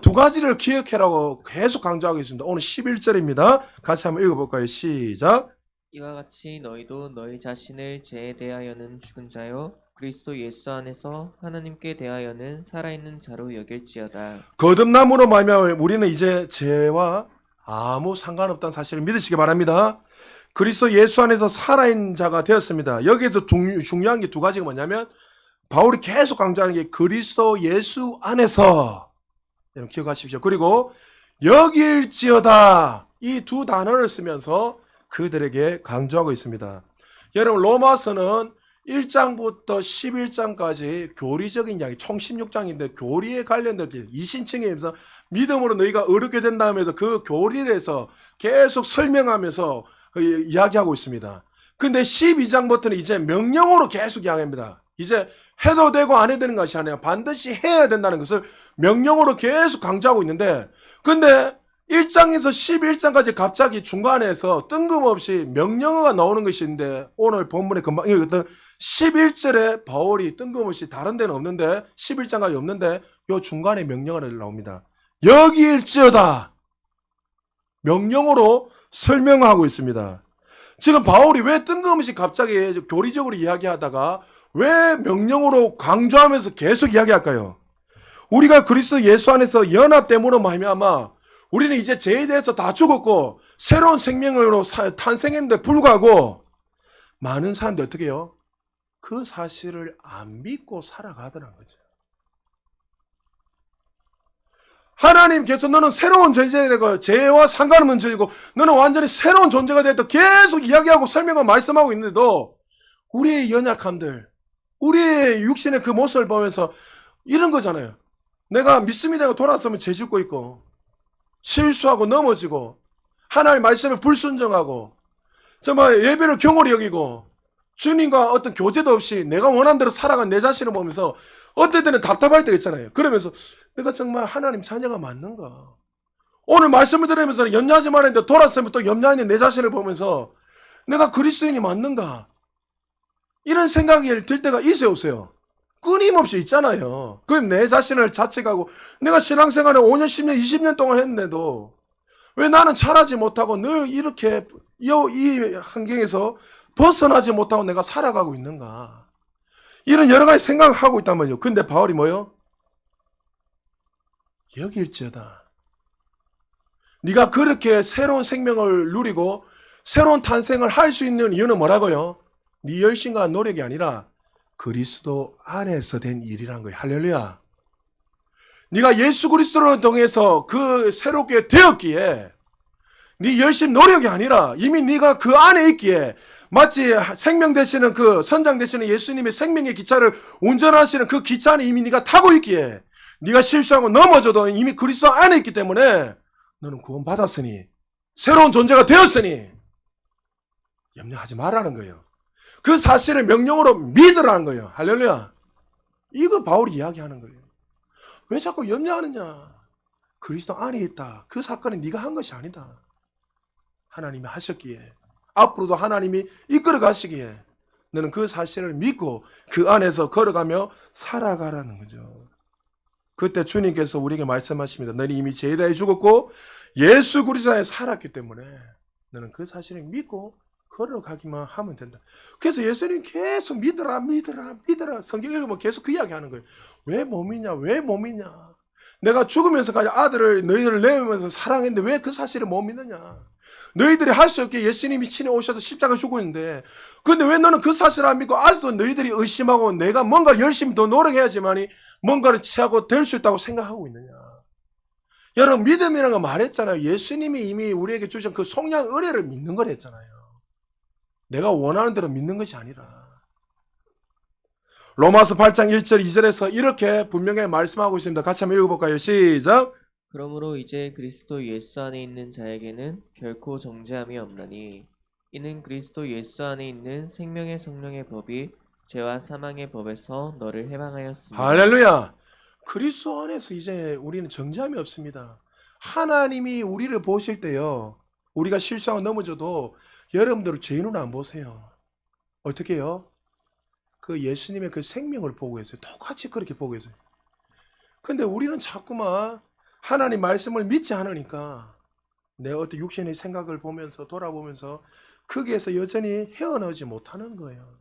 두 가지를 기억해라고 계속 강조하고 있습니다. 오늘 11절입니다. 같이 한번 읽어볼까요? 시작. 이와 같이 너희도 너희 자신을 죄에 대하여는 죽은 자요 그리스도 예수 안에서 하나님께 대하여는 살아있는 자로 여길지어다. 거듭남으로 말미암아 우리는 이제 죄와 아무 상관없다는 사실을 믿으시기 바랍니다. 그리스도 예수 안에서 살아있는 자가 되었습니다. 여기에서 중요한 게 두 가지가 뭐냐면 바울이 계속 강조하는 게 그리스도 예수 안에서, 여러분 기억하십시오. 그리고 여길지어다, 이 두 단어를 쓰면서 그들에게 강조하고 있습니다. 여러분 로마서는 1장부터 11장까지 교리적인 이야기, 총 16장인데 교리에 관련된 이신층에서 믿음으로 너희가 어렵게 된다면서 그 교리에서 계속 설명하면서 이야기하고 있습니다. 근데 12장부터는 이제 명령으로 계속 이야기합니다. 이제 해도 되고 안 해도 되는 것이 아니라 반드시 해야 된다는 것을 명령으로 계속 강조하고 있는데, 근데 1장에서 11장까지 갑자기 중간에서 뜬금없이 명령어가 나오는 것이 있는데, 오늘 본문에 금방 읽었던 11절에 바울이 뜬금없이 다른 데는 없는데 11장까지 없는데 요 중간에 명령어가 나옵니다. 여기일지어다, 명령어로 설명하고 있습니다. 지금 바울이 왜 뜬금없이 갑자기 교리적으로 이야기하다가 왜 명령어로 강조하면서 계속 이야기할까요? 우리가 그리스도 예수 안에서 연합됨으로 말미암아 우리는 이제 죄에 대해서 다 죽었고 새로운 생명으로 탄생했는데 불구하고 많은 사람들이 어떻게 해요? 그 사실을 안 믿고 살아가더란 거죠. 하나님께서 너는 새로운 존재가 되고 죄와 상관없는 존재고 너는 완전히 새로운 존재가 되었다 계속 이야기하고 설명하고 말씀하고 있는데도 우리의 연약함들, 우리의 육신의 그 모습을 보면서 이런 거잖아요. 내가 믿음이 되고 돌아서면 죄 짓고 있고 실수하고 넘어지고 하나님의 말씀에 불순종하고 정말 예배를 경홀히 여기고 주님과 어떤 교제도 없이 내가 원하는 대로 살아간 내 자신을 보면서 어떨 때는 답답할 때가 있잖아요. 그러면서 내가 정말 하나님 자녀가 맞는가? 오늘 말씀을 들으면서 염려하지만 했는데 돌아서면 또 염려하는 내 자신을 보면서 내가 그리스도인이 맞는가? 이런 생각이 들 때가 있어요, 없어요? 끊임없이 있잖아요. 그럼 내 자신을 자책하고 내가 신앙생활을 5년, 10년, 20년 동안 했는데도 왜 나는 잘하지 못하고 늘 이렇게 이 환경에서 벗어나지 못하고 내가 살아가고 있는가? 이런 여러 가지 생각을 하고 있단 말이에요. 근데 바울이 뭐요? 여길지어다. 네가 그렇게 새로운 생명을 누리고 새로운 탄생을 할 수 있는 이유는 뭐라고요? 네 열심과 노력이 아니라 그리스도 안에서 된 일이란 거예요. 할렐루야. 네가 예수 그리스도를 통해서 그 새롭게 되었기에 네 열심 노력이 아니라 이미 네가 그 안에 있기에 마치 생명 되시는 그 선장 되시는 예수님의 생명의 기차를 운전하시는 그 기차 안에 이미 네가 타고 있기에 네가 실수하고 넘어져도 이미 그리스도 안에 있기 때문에 너는 구원받았으니 새로운 존재가 되었으니 염려하지 말라는 거예요. 그 사실을 명령으로 믿으라는 거예요. 할렐루야. 이거 바울이 이야기하는 거예요. 왜 자꾸 염려하느냐? 그리스도 안에 있다. 그 사건은 네가 한 것이 아니다. 하나님이 하셨기에 앞으로도 하나님이 이끌어 가시기에 너는 그 사실을 믿고 그 안에서 걸어가며 살아가라는 거죠. 그때 주님께서 우리에게 말씀하십니다. 너는 이미 죄에 대해 죽었고 예수 그리스도 안에 살았기 때문에 너는 그 사실을 믿고 걸어가기만 하면 된다. 그래서 예수님 계속 믿어라 성경 읽으면 계속 그 이야기 하는 거예요. 왜 못 믿냐? 내가 죽으면서까지 아들을 너희들을 내면서 사랑했는데 왜 그 사실을 못 믿느냐? 너희들이 할 수 없게 예수님이 친히 오셔서 십자가 죽고 있는데 근데 왜 너는 그 사실을 안 믿고 아직도 너희들이 의심하고 내가 뭔가 열심히 더 노력해야지만이 뭔가를 취하고 될 수 있다고 생각하고 있느냐? 여러분 믿음이라는 거 말했잖아요. 예수님이 이미 우리에게 주신 그 속량 은혜를 믿는 걸 했잖아요. 내가 원하는 대로 믿는 것이 아니라. 로마서 8장 1절 2절에서 이렇게 분명히 말씀하고 있습니다. 같이 한번 읽어볼까요? 시작. 그러므로 이제 그리스도 예수 안에 있는 자에게는 결코 정죄함이 없나니 이는 그리스도 예수 안에 있는 생명의 성령의 법이 죄와 사망의 법에서 너를 해방하였습니다. 할렐루야. 그리스도 안에서 이제 우리는 정죄함이 없습니다. 하나님이 우리를 보실 때요. 우리가 실수하고 넘어져도 여러분들 죄인으로 안 보세요. 어떻게 해요? 그 예수님의 그 생명을 보고 있어요. 똑같이 그렇게 보고 있어요. 근데 우리는 자꾸만 하나님 말씀을 믿지 않으니까 내 어떤 육신의 생각을 보면서 돌아보면서 거기에서 여전히 헤어나오지 못하는 거예요.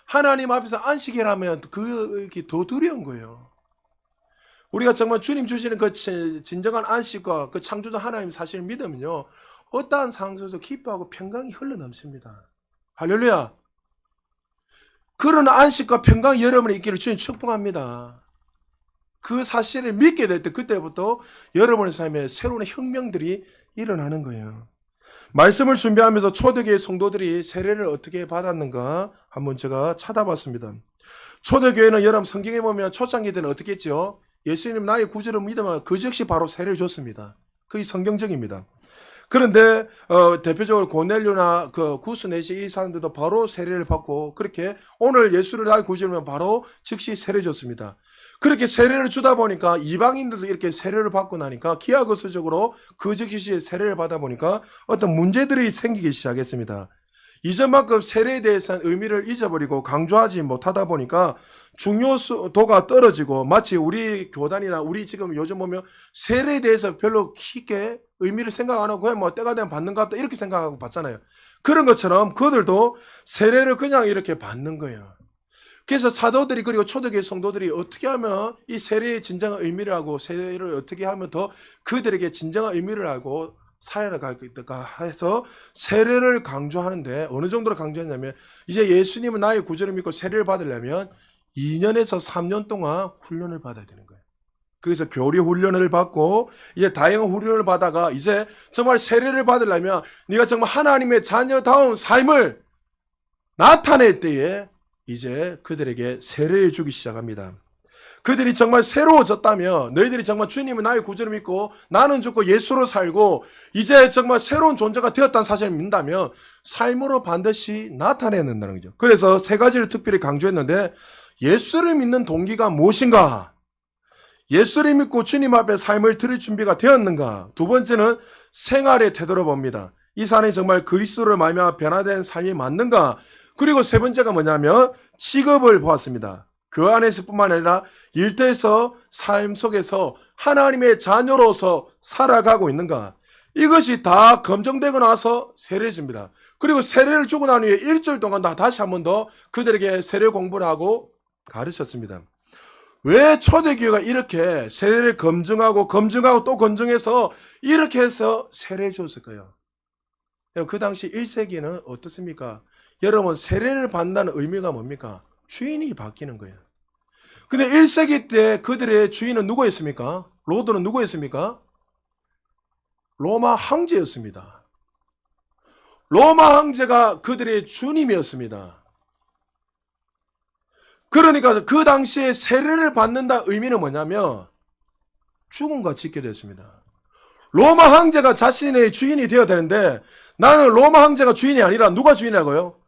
하나님 앞에서 안식이라면 그게 더 두려운 거예요. 우리가 정말 주님 주시는 그 진정한 안식과 그 창조주 하나님 사실을 믿으면요. 어떠한 상황에서도 기뻐하고 평강이 흘러넘칩니다. 할렐루야. 그런 안식과 평강이 여러분의 있기를 주님 축복합니다. 그 사실을 믿게 될 때 그때부터 여러분의 삶에 새로운 혁명들이 일어나는 거예요. 말씀을 준비하면서 초대교회 성도들이 세례를 어떻게 받았는가 한번 제가 찾아봤습니다. 초대교회는 여러분 성경에 보면 초창기 때는 어떻게 했죠? 예수님 나의 구주를 믿으면 그 즉시 바로 세례를 줬습니다. 그게 성경적입니다. 그런데 대표적으로 고넬료나 그 구스네시 이 사람들도 바로 세례를 받고 그렇게 오늘 예수를 나의 구주를 바로 즉시 세례 줬습니다. 그렇게 세례를 주다 보니까 이방인들도 이렇게 세례를 받고 나니까 기하급수적으로 그 즉시 세례를 받아 보니까 어떤 문제들이 생기기 시작했습니다. 이전만큼 세례에 대해서는 의미를 잊어버리고 강조하지 못하다 보니까 중요도가 떨어지고 마치 우리 교단이나 우리 지금 요즘 보면 세례에 대해서 별로 깊게 의미를 생각 안 하고 그냥 뭐 때가 되면 받는가 또 이렇게 생각하고 받잖아요. 그런 것처럼 그들도 세례를 그냥 이렇게 받는 거예요. 그래서 사도들이 그리고 초대교회 성도들이 어떻게 하면 이 세례의 진정한 의미를 알고 세례를 어떻게 하면 더 그들에게 진정한 의미를 알고 살아갈까 해서 세례를 강조하는데 어느 정도로 강조했냐면 이제 예수님은 나의 구주를 믿고 세례를 받으려면 2년에서 3년 동안 훈련을 받아야 되는 거예요. 그래서 교리 훈련을 받고 이제 다양한 훈련을 받다가 이제 정말 세례를 받으려면 네가 정말 하나님의 자녀다운 삶을 나타낼 때에 이제 그들에게 세례를 주기 시작합니다. 그들이 정말 새로워졌다면, 너희들이 정말 주님은 나의 구주를 믿고 나는 죽고 예수로 살고 이제 정말 새로운 존재가 되었다는 사실을 믿는다면 삶으로 반드시 나타내야 된다는 거죠. 그래서 세 가지를 특별히 강조했는데, 예수를 믿는 동기가 무엇인가? 예수를 믿고 주님 앞에 삶을 드릴 준비가 되었는가? 두 번째는 생활의 태도를 봅니다. 이 사람이 정말 그리스도를 말미암아 변화된 삶이 맞는가? 그리고 세 번째가 뭐냐면 직업을 보았습니다. 교회 안에서뿐만 아니라 일터에서 삶 속에서 하나님의 자녀로서 살아가고 있는가? 이것이 다 검증되고 나서 세례를 줍니다. 그리고 세례를 주고 난 후에 일주일 동안 다시 한 번 더 그들에게 세례 공부를 하고 가르쳤습니다. 왜 초대교회가 이렇게 세례를 검증하고 또 검증해서 이렇게 해서 세례해 줬을까요? 그 당시 1세기는 어떻습니까? 여러분, 세례를 받는다는 의미가 뭡니까? 주인이 바뀌는 거예요. 근데 1세기 때 그들의 주인은 누구였습니까? 로드는 누구였습니까? 로마 황제였습니다. 로마 황제가 그들의 주님이었습니다. 그러니까 그 당시에 세례를 받는다 의미는 뭐냐면 죽음과 직결됐습니다. 로마 황제가 자신의 주인이 되어야 되는데 나는 로마 황제가 주인이 아니라 누가 주인이라고요?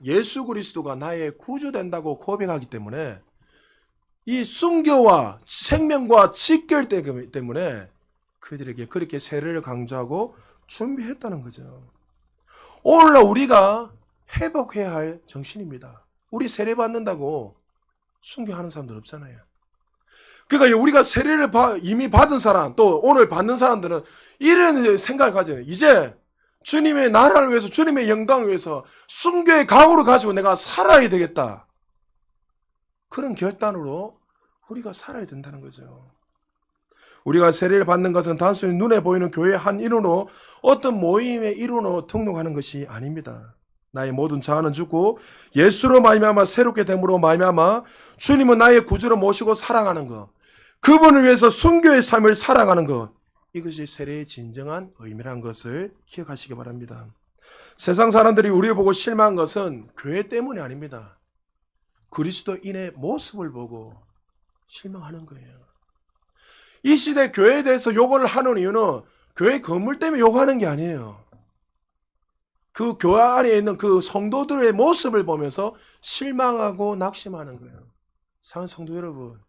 예수 그리스도가 나의 구주 된다고 고백하기 때문에 이 순교와 생명과 직결되기 때문에 그들에게 그렇게 세례를 강조하고 준비했다는 거죠. 오늘날 우리가 회복해야 할 정신입니다. 우리 세례 받는다고 순교하는 사람들 없잖아요. 그러니까 우리가 세례를 이미 받은 사람, 또 오늘 받는 사람들은 이런 생각을 가져요. 이제 주님의 나라를 위해서, 주님의 영광을 위해서 순교의 각오를 가지고 내가 살아야 되겠다. 그런 결단으로 우리가 살아야 된다는 거죠. 우리가 세례를 받는 것은 단순히 눈에 보이는 교회의 한 일원으로, 어떤 모임의 일원으로 등록하는 것이 아닙니다. 나의 모든 자아는 죽고 예수로 말미암아 새롭게 됨으로 말미암아 주님은 나의 구주로 모시고 사랑하는 것, 그분을 위해서 순교의 삶을 살아가는 것, 이것이 세례의 진정한 의미라는 것을 기억하시기 바랍니다. 세상 사람들이 우리를 보고 실망한 것은 교회 때문이 아닙니다. 그리스도인의 모습을 보고 실망하는 거예요. 이 시대 교회에 대해서 욕을 하는 이유는 교회 건물 때문에 욕하는 게 아니에요. 그 교회 안에 있는 그 성도들의 모습을 보면서 실망하고 낙심하는 거예요. 사랑하는 성도 여러분,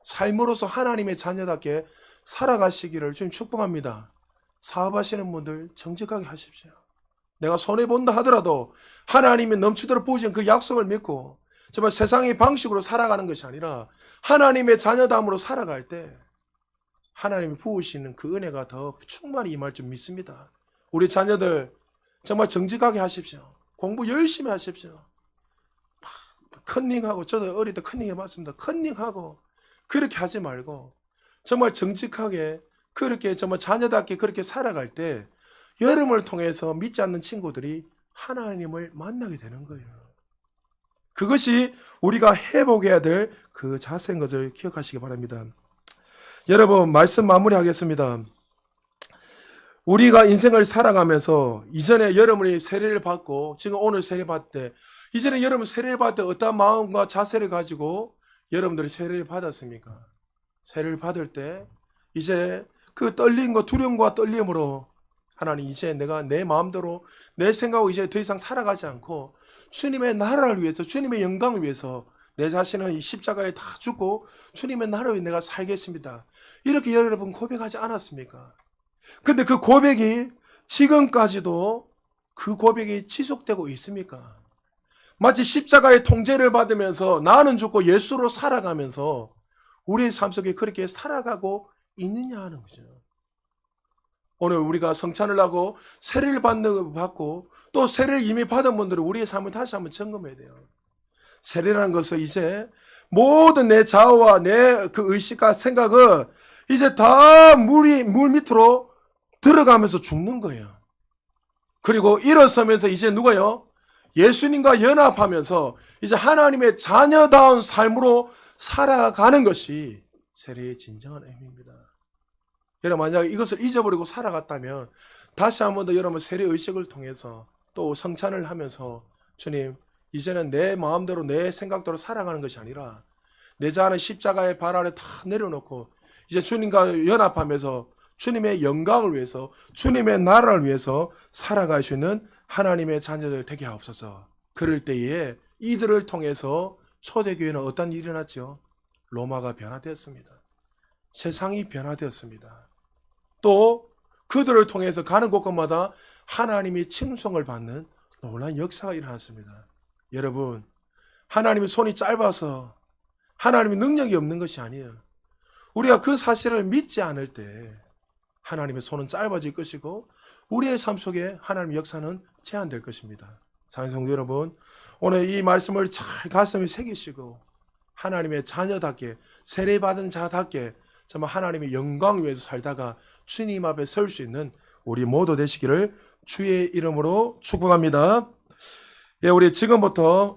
삶으로서 하나님의 자녀답게 살아가시기를 주님 축복합니다. 사업하시는 분들 정직하게 하십시오. 내가 손해본다 하더라도 하나님이 넘치도록 부으신 그 약속을 믿고 정말 세상의 방식으로 살아가는 것이 아니라 하나님의 자녀담으로 살아갈 때 하나님이 부으시는 그 은혜가 더 충만히 임할 줄 믿습니다. 우리 자녀들 정말 정직하게 하십시오. 공부 열심히 하십시오. 컨닝하고, 저도 어릴 때 컨닝 해봤습니다. 컨닝하고 그렇게 하지 말고 정말 정직하게 그렇게 정말 자녀답게 그렇게 살아갈 때 여러분을 통해서 믿지 않는 친구들이 하나님을 만나게 되는 거예요. 그것이 우리가 회복해야 될 그 자세인 것을 기억하시기 바랍니다. 여러분, 말씀 마무리하겠습니다. 우리가 인생을 살아가면서 이전에 여러분이 세례를 받고 지금 오늘 세례 받을 때, 이전에 여러분 세례를 받을 때 어떠한 마음과 자세를 가지고 여러분들이 세례를 받았습니까? 세례를 받을 때 이제 그 떨림과 두려움과 떨림으로 하나님, 이제 내가 내 마음대로 내 생각으로 이제 더 이상 살아가지 않고 주님의 나라를 위해서, 주님의 영광을 위해서 내 자신은 이 십자가에 다 죽고 주님의 나라를 위해 내가 살겠습니다. 이렇게 여러분 고백하지 않았습니까? 근데 그 고백이 지금까지도 그 고백이 지속되고 있습니까? 마치 십자가의 통제를 받으면서 나는 죽고 예수로 살아가면서 우리의 삶 속에 그렇게 살아가고 있느냐 하는 거죠. 오늘 우리가 성찬을 하고 세례를 받고 또 세례를 이미 받은 분들은 우리의 삶을 다시 한번 점검해야 돼요. 세례라는 것은 이제 모든 내 자아와 내 그 의식과 생각을 이제 다 물 밑으로 들어가면서 죽는 거예요. 그리고 일어서면서 이제 누가요? 예수님과 연합하면서 이제 하나님의 자녀다운 삶으로 살아가는 것이 세례의 진정한 의미입니다. 여러분, 만약 이것을 잊어버리고 살아갔다면 다시 한 번 더 여러분 세례 의식을 통해서 또 성찬을 하면서 주님, 이제는 내 마음대로 내 생각대로 살아가는 것이 아니라 내 자는 십자가의 발 아래 다 내려놓고 이제 주님과 연합하면서 주님의 영광을 위해서 주님의 나라를 위해서 살아갈 수 있는 하나님의 자녀들 되게 하옵소서. 그럴 때에 이들을 통해서 초대교회는 어떤 일이 일어났죠? 로마가 변화되었습니다. 세상이 변화되었습니다. 또 그들을 통해서 가는 곳곳마다 하나님이 칭송을 받는 놀라운 역사가 일어났습니다. 여러분, 하나님의 손이 짧아서 하나님의 능력이 없는 것이 아니에요. 우리가 그 사실을 믿지 않을 때 하나님의 손은 짧아질 것이고 우리의 삶 속에 하나님의 역사는 제한될 것입니다. 사랑하는 성도 여러분, 오늘 이 말씀을 잘 가슴에 새기시고 하나님의 자녀답게 세례받은 자답게 정말 하나님의 영광 위에서 살다가 주님 앞에 설 수 있는 우리 모두 되시기를 주의 이름으로 축복합니다. 예, 우리 지금부터